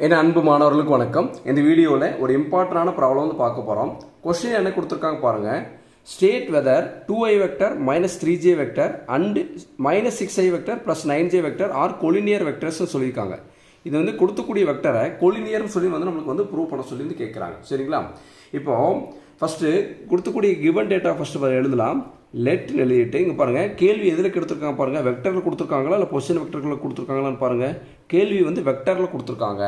என்ன அன்பு மாணவர்களுக்கு வணக்கம். இந்த வீடியோல ஒரு இம்பார்ட்டன்டான ப்ராப்ளம் வந்து பார்க்க போறோம். क्वेश्चन என்ன கொடுத்திருக்காங்க பாருங்க. State whether 2i vector minus 3j vector and minus 6i vector plus 9j vector are collinear vectors னு சொல்லிருக்காங்க. இது வந்து கொடுத்தக்கூடிய வெக்டரை collinear னு சொல்லி வந்து நமக்கு வந்து ப்ரூவ் பண்ண சொல்லி வந்து கேக்குறாங்க. சரிங்களா? இப்போ ஃபர்ஸ்ட் கொடுத்தக்கூடிய given data ஃபர்ஸ்ட் எழுதலாம். let எழுதிட்டு இங்க பாருங்க கேள்வி எதில கொடுத்திருக்காங்க பாருங்க வெக்டர்ல கொடுத்திருக்காங்களா இல்ல பொசிஷன் வெக்டர்ல கொடுத்திருக்காங்களான்னு பாருங்க. கேள்வி வந்து வெக்டர்ல கொடுத்திருக்காங்க.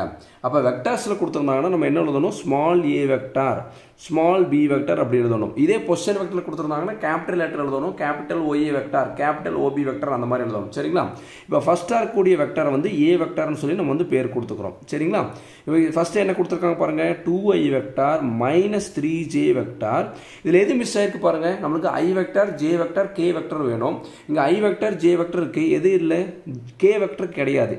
அப்ப வெக்டர்ஸ்ல கொடுத்திருந்தாங்கன்னா நம்ம என்ன எழுதணும் small a vector small b vector அப்படி எழுதணும். இதே பொசிஷன் வெக்டர்ல கொடுத்திருந்தாங்கன்னா கேபிடல் லெட்டர் எழுதணும் capital OA vector capital OB vector அந்த மாதிரி எழுதணும். சரிங்களா? இப்போ ஃபர்ஸ்டா இருக்கக்கூடிய வெக்டர் வந்து a வெக்டர்னு சொல்லி நம்ம வந்து பேர் கொடுத்துக்கிறோம். சரிங்களா? இப்போ ஃபர்ஸ்ட் என்ன கொடுத்திருக்காங்க பாருங்க 2i வெக்டர் -3j வெக்டர். இதுல எது மிஸ் ஆயிருக்கு பாருங்க நமக்கு i vector j vector k vector வேணும். இங்க i வெக்டர் j வெக்டர் இருக்கு எது இல்ல k வெக்டர் கிடையாது.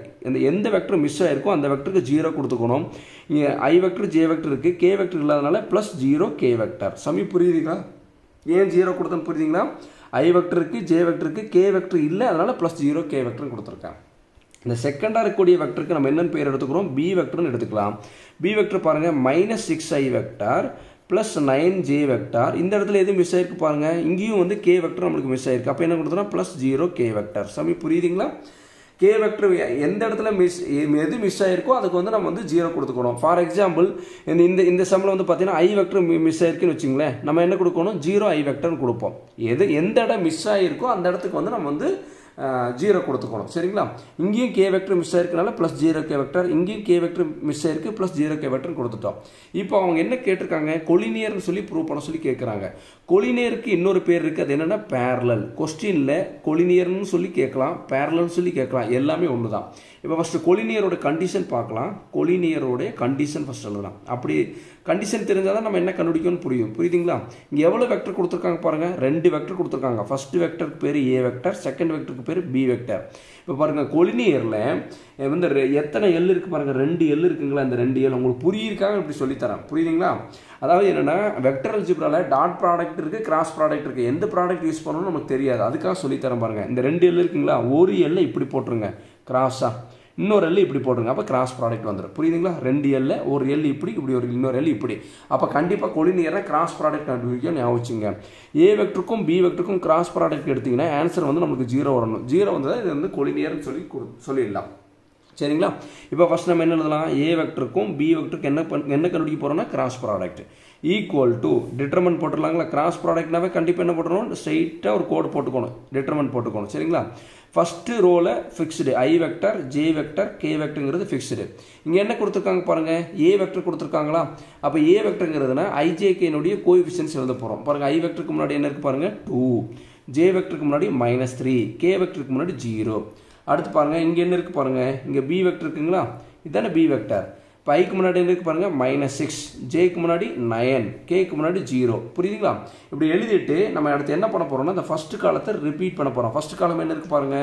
எந்த வெக்டர் மிஸ் ஆயிருக்கோ அந்த வெக்டருக்கு 0 கொடுத்துக்கணும். இங்க i வெக்டர் j வெக்டர் இருக்கு k வெக்டர் இல்லாதனால +0 k வெக்டர். சமி புரியுதுங்களா? ஏன் 0 கொடுத்தேன்னு புரியுதுங்களா? i வெக்டர் இருக்கு j வெக்டர் இருக்கு k வெக்டர் இல்ல அதனால +0 k வெக்டர் கொடுத்திருக்கேன். இந்த செகண்டா இருக்கக்கூடிய வெக்டருக்கு நம்ம என்னன்னு பேர் எடுத்துக்கிறோம் b வெக்டர்னு எடுத்துக்கலாம். b வெக்டர் பாருங்க -6i vector plus 9j vector. இந்த இடத்துல எது மிஸ் ஆயிருக்கு பாருங்க இங்கேயும் வந்து k வெக்டர் நமக்கு மிஸ் ஆயிருக்கு. அப்ப என்ன கொடுத்தோம்னா +0 k வெக்டர். சமி புரியுதுங்களா? k வெக்டர் எந்த இடத்துல எது மிஸ் ஆயிருக்கோ அதுக்கு வந்து நம்ம வந்து 0 கொடுத்துக்கணும். ஃபார் எக்ஸாம்பிள் இந்த சம்ல வந்து பாத்தீங்கன்னா i வெக்டர் மிஸ் ஆயிருக்குன்னு வெச்சுங்களேன். நம்ம என்ன கொடுக்கணும் 0 i வெக்டர்னு கொடுப்போம். எந்த இடம் மிஸ் ஆயிருக்கோ அந்த இடத்துக்கு வந்து நம்ம வந்து 0 கொடுத்துக்கணும். சரிங்களா? இங்கேயும் k வெக்டர் மிஸ் ஆயிருக்கனால +0 k வெக்டர் இங்கேயும் k வெக்டர் மிஸ் ஆயிருக்கு +0 k வெக்டர் கொடுத்துட்டோம். இப்போ அவங்க என்ன கேட்டிருக்காங்க கொலினியர்னு சொல்லி ப்ரூவ் பண்ண சொல்லி கேட்கறாங்க. கொலினியருக்கு இன்னொரு பேர் இருக்கு அது என்னன்னா பேரலல். क्वेश्चनல கொலினியர்னு சொல்லி கேட்கலாம் பேரலல்னு சொல்லி கேட்கலாம் எல்லாமே ஒண்ணுதான். இப்போ ஃபர்ஸ்ட் கொலினியரோட கண்டிஷன் பார்க்கலாம். கொலினியரோட கண்டிஷன் ஃபர்ஸ்ட் எழுதலாம். அப்படி கண்டிஷன் தெரிஞ்சாதான் நம்ம என்ன கண்டுபிடிக்கணும்னு புரியுதுங்களா? இங்க எவ்வளவு வெக்டர் கொடுத்திருக்காங்க பாருங்க 2 வெக்டர் கொடுத்திருக்காங்க. ஃபர்ஸ்ட் வெக்டருக்கு பேரு a வெக்டர் செகண்ட் வெக்டருக்கு பேரு b வெக்டர். இப்போ பாருங்க கொலினியர்ல வந்து எத்தனை l இருக்கு பாருங்க 2 l இருக்குங்களா இந்த 2 l உங்களுக்கு புரியிருக்காங்க இப்படி சொல்லி தரேன். புரியுதுங்களா? அதாவது என்னன்னா வெக்டர் அல்ஜிப்ரால டாட் ப்ராடக்ட் இருக்கு கிராஸ் ப்ராடக்ட் இருக்கு. எந்த ப்ராடக்ட் யூஸ் பண்ணனும் நமக்கு தெரியாது. அதுக்காக சொல்லி தரேன் பாருங்க. இந்த 2 l இருக்குங்களா ஒரு l இப்படி போட்டுருங்க கிராஸா இன்னொரு l இப்படி போடுங்க. அப்ப கிராஸ் ப்ராடக்ட் வந்துரும். புரியுதுங்களா? 2 l ஒரு l இப்படி ஒரு இன்னொரு l இப்படி. அப்ப கண்டிப்பா கொலினியரா கிராஸ் ப்ராடக்ட் கண்டுபிடிக்க ஞாபகம் வச்சுங்க. a வெக்டருக்கும் b வெக்டருக்கும் கிராஸ் ப்ராடக்ட் எடுத்தீங்கன்னா ஆன்சர் வந்து நமக்கு 0 வரணும். 0 வந்தா இது வந்து கொலினியர்னு சொல்லிடலாம். சரிங்களா? இப்போ ஃபர்ஸ்ட் நம்ம என்ன எழுதலாம் a வெக்டருக்கும் b வெக்டருக்கு என்ன கண்டுபிடிக்க போறோம்னா cross product equal to determinant போட்டுறலாங்களா? கிராஸ் ப்ராடக்ட்னாவே கண்டிப்பா என்ன போட்டுறோம் ஸ்ட்ரைட்டா ஒரு கோட் போட்டுக்கணும் டிட்டர்மினன்ட் போட்டுக்கணும். சரிங்களா? ஃபர்ஸ்ட் ரோல fixed i vector j vector k வெக்டர்ங்கிறது ஃபிக்ஸ்டு. இங்க என்ன கொடுத்திருக்காங்க பாருங்க a வெக்டர் கொடுத்திருக்காங்களா? அப்ப a வெக்டர்ங்கிறதுனா ijk னுடைய கோஎஃபிஷியன்ட்ஸ் எழுத போறோம். பாருங்க i வெக்டருக்கு முன்னாடி என்ன இருக்கு பாருங்க 2 j வெக்டருக்கு முன்னாடி -3 k வெக்டருக்கு முன்னாடி 0. அடுத்து பாருங்க இங்க என்ன இருக்கு பாருங்க இங்க b வெக்டர் இருக்குங்களா இதானே b வெக்டர். இப்போ i க்கு முன்னாடி என்ன இருக்கு பாருங்க -6 j க்கு முன்னாடி 9 k க்கு முன்னாடி 0. புரியுதுங்களா? இப்படி எழுதிட்டு நம்ம அடுத்து என்ன பண்ண போறோம்னா இந்த ஃபர்ஸ்ட் காலத்தை ரிப்பீட் பண்ண போறோம். ஃபர்ஸ்ட் காலம் என்ன இருக்கு பாருங்க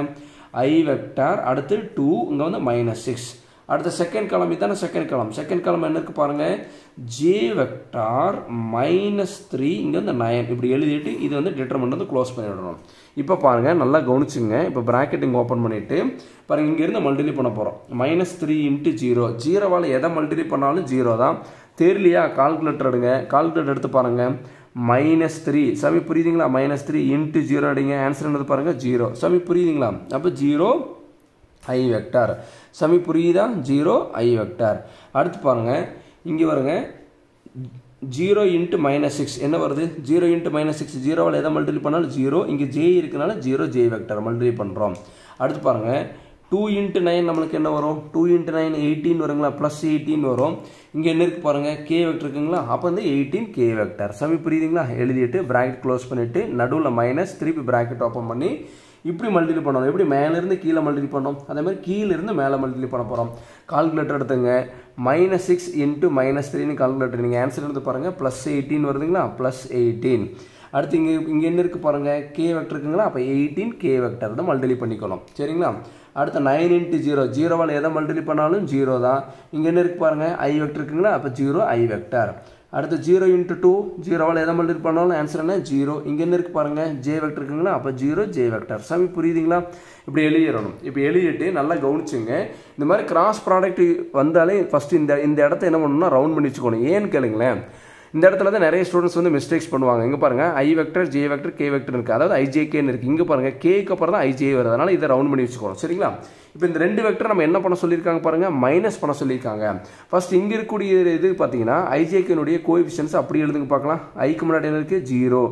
i வெக்டர் அடுத்து 2 இங்க வந்து -6 அடுத்து செகண்ட் காலம் இதான செகண்ட் காலம் என்ன இருக்கு பாருங்க j வெக்டர் -3 இங்க வந்து 9 இப்படி எழுதிட்டு இது வந்து டிட்டர்மினன்ட் வந்து க்ளோஸ் பண்ணிடணும். இப்போ பாருங்க நல்லா கவனிச்சுங்க. இப்போ பிராக்கெட் இங்க ஓபன் பண்ணிட்டு பாருங்க இங்க இருந்து மல்டிப்ளை பண்ண போறோம். -3 × 0 0வால எதை மல்டிப்ளை பண்ணாலும் 0 தான். தெரியலையா கால்குலேட்டர் எடுங்க. கால்குலேட்டர் எடுத்து பாருங்க -3 சமி புரியுதுங்களா? -3 × 0 எடுங்க ஆன்சர் என்னது பாருங்க 0. சமி புரியுதுங்களா? அப்ப 0 i வெக்டர். சமி புரியுதா? 0 i வெக்டர். அடுத்து பாருங்க இங்க வருங்க 0 × -6 என்ன வருது 0 × -6 0வால எதை மல்டிப்ளை பண்ணாலும் 0 இங்க j இருக்கனால 0 j வெக்டர் மல்டிப்ளை பண்றோம். அடுத்து பாருங்க 2 × 9 நமக்கு என்ன வரும் 2 × 9 18 வருங்களா +18 வரும். இங்க என்ன இருக்கு பாருங்க k வெக்டர் இருக்குங்களா அப்ப வந்து 18 k வெக்டர். சமி புரியுதுங்களா? எழுதிட்டு பிராக்கெட் க்ளோஸ் பண்ணிட்டு நடுவுல மைனஸ் திருப்பி பிராக்கெட் ஓபன் பண்ணி இப்படி மல்டிப்ளை பண்ணோம். எப்படி மேல இருந்து கீழ மல்டிப்ளை பண்ணோம் அதே மாதிரி கீழ இருந்து மேல மல்டிப்ளை பண்ண போறோம். கால்குலேட்டர் எடுத்துங்க -6 × -3 னு கால்குலேட்டர் நீங்க ஆன்சர் எடுத்து பாருங்க +18 வருதுங்களா +18. அடுத்து இங்க என்ன இருக்கு பாருங்க k வெக்டர் இருக்குங்களா அப்ப 18 k வெக்டர் தான் மல்டிப்ளை பண்ணிக்கணும். சரிங்களா? அடுத்து 9 × 0 0வால எதை மல்டிப்ளை பண்ணாலும் 0 தான். இங்க என்ன இருக்கு பாருங்க i வெக்டர் இருக்குங்களா அப்ப 0 i வெக்டர். அடுத்து 0 into 2 0வால் எதை மல்டிப்ளை பண்ணாலும் ஆன்சர் என்ன 0. இங்கே என்ன இருக்குது பாருங்கள் ஜே வெக்டர் இருக்குங்களா, அப்போ 0 ஜே வெக்டர். சாமி புரியுதுங்களா? இப்படி எழுதிடணும். இப்போ எழுதிட்டு நல்லா கவனிச்சுங்க. இந்த மாதிரி கிராஸ் ப்ராடக்ட் வந்தாலே ஃபஸ்ட்டு இந்த இடத்த என்ன பண்ணணும்னா ரவுண்ட் பண்ணி வச்சுக்கணும். ஏன்னு கேளுங்களேன், இந்த இடத்துல தான் நிறைய ஸ்டூடெண்ட்ஸ் வந்து மிஸ்டேக்ஸ் பண்ணுவாங்க. இங்கே பாருங்கள் I vector J vector K vector இருக்குது, அதாவது ஐஜேகேன்னு இருக்குது. இங்கே பாருங்கள் கேக்கு அப்புறம் தான் ஐஜே வருது, அதனால் இதை ரவுண்ட் பண்ணி வச்சுக்கணும். சரிங்களா? இப்போ இந்த 2 வெக்டர் நம்ம என்ன பண்ண சொல்லியிருக்காங்க பாருங்கள், மைனஸ் பண்ண சொல்லியிருக்காங்க. ஃபர்ஸ்ட் இங்கே இருக்கக்கூடிய இது பார்த்தீங்கன்னா ஐஜேகேனுடைய கோஎஃபிஷியன்ட்ஸ் அப்படி எழுதுங்க பார்க்கலாம். ஐக்கு முன்னாடி என்ன இருக்குது 0,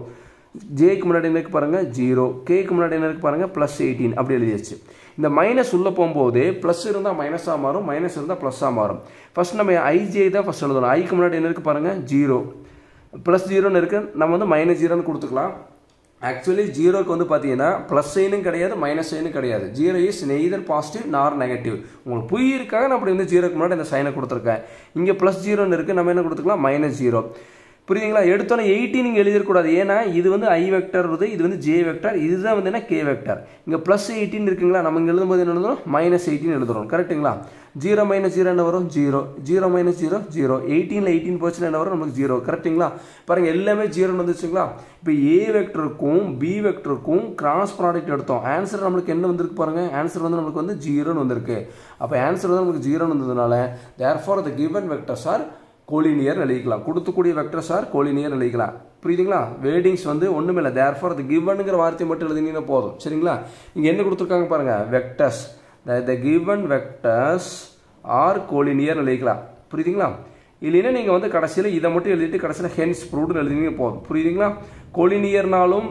ஜேக்கு முன்னாடி என்ன இருக்குது பாருங்கள் 0, கேக்கு முன்னாடி என்ன இருக்குது பாருங்கள் +18 அப்படி எழுதியாச்சு. இந்த மைனஸ் உள்ளே போகும்போது ப்ளஸ் இருந்தால் மைனஸாக மாறும், மைனஸ் இருந்தால் ப்ளஸ்ஸாக மாறும். ஃபஸ்ட் நம்ம ஐஜே தான் ஃபஸ்ட் எழுதணும். ஐக்கு முன்னாடி என்ன இருக்குது பாருங்கள் 0, +0ன்னு இருக்குது, நம்ம வந்து -0ன்னு கொடுத்துக்கலாம். ஆக்சுவலி 0க்கு வந்து பார்த்தீங்கன்னா ப்ளஸ் சைனும் கிடையாது மைனஸ் சைனும் கிடையாது. 0 இஸ் நெய்தர் பாசிட்டிவ் நார் நெகட்டிவ். உங்களுக்கு புரியிருக்காக நான் அப்படி வந்து 0க்கு முன்னாடி இந்த சைனை கொடுத்துருக்கேன். இங்கே +0ன்னு இருக்குது, நம்ம என்ன கொடுத்துக்கலாம் -0. புரியுதுங்களா? எடுத்தோன்னே 18 நீங்கள் எழுதிடக்கூடாது. ஏன்னா இது வந்து ஐ வெக்டர் வருது, இது வந்து ஜே வெக்டர், இதுதான் வந்து என்ன கே வெக்டர். இங்கே +18 இருக்குங்களா, நம்ம இங்கே எழுதும்போது என்ன எழுதுறோம் -18 எழுதுறோம். கரெக்டுங்களா? 0 - 0 என்ன வரும் 0, 0 - 0 0, 18ல் 18 போச்சுன்னா என்ன வரும் நமக்கு 0. கரெக்டுங்களா? பாருங்கள் எல்லாமே 0ன்னு வந்துச்சுங்களா. இப்போ ஏ வெக்டருக்கும் பி வெக்டருக்கும் கிராஸ் ப்ராடக்ட் எடுத்தோம். ஆன்சர் நம்மளுக்கு என்ன வந்திருக்கு பாருங்கள், ஆன்சர் வந்து நம்மளுக்கு வந்து 0ன்னு வந்திருக்கு. அப்போ ஆன்சர் வந்து நமக்கு 0ன்னு வந்ததுனால therefore the given vectors R collinear எழுதிக்கலாம். கொடுத்துக்கூடிய வெக்டர்ஸ் ஆர் கோலினியர் எழுதிக்கலாம். புரியுதுங்களா? வேர்டிங்ஸ் வந்து ஒன்றுமே இல்லை, தேர்ஃபார் த கிவன்ங்கிற வார்த்தையை மட்டும் எழுதினீங்கன்னா போதும். சரிங்களா? இங்கே என்ன கொடுத்துருக்காங்க பாருங்கள், vectors the given vectors R collinear எழுதிக்கலாம். புரியுதுங்களா? இல்லைன்னா நீங்கள் வந்து கடைசியில் இதை மட்டும் எழுதிட்டு கடைசியில் ஹென்ஸ் ப்ரூவ்டுன்னு எழுதினீங்க போதும். புரியுதுங்களா? கோலினியர்னாலும்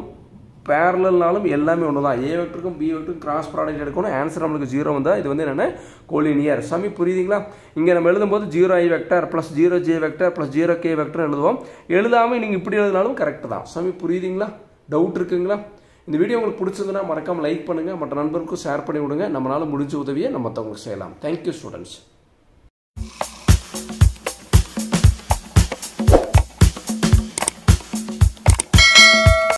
பேரலல்னாலும் எல்லாமே ஒன்று தான். ஏ வெக்டருக்கும் பி வெக்டருக்கும் கிராஸ் ப்ராடக்ட் எடுக்கணும். ஆன்சர் நம்மளுக்கு 0 வந்தால் இது வந்து என்னென்ன கோலினியர். சாமி புரியுதுங்களா? இங்கே நம்ம எழுதும்போது 0 I vector +0 J vector +0 K vector எழுதுவோம். எழுதாமல் நீங்கள் இப்படி எழுதினாலும் கரெக்ட் தான். சாமி புரியுதுங்களா? டவுட் இருக்குங்களா? இந்த வீடியோ உங்களுக்கு பிடிச்சதுன்னா மறக்காமல் லைக் பண்ணுங்கள், மற்ற நண்பருக்கும் ஷேர் பண்ணி விடுங்க. நம்மளால் முடிஞ்ச உதவியை நம்ம மற்றவங்களுக்கு செய்யலாம். Thank you students.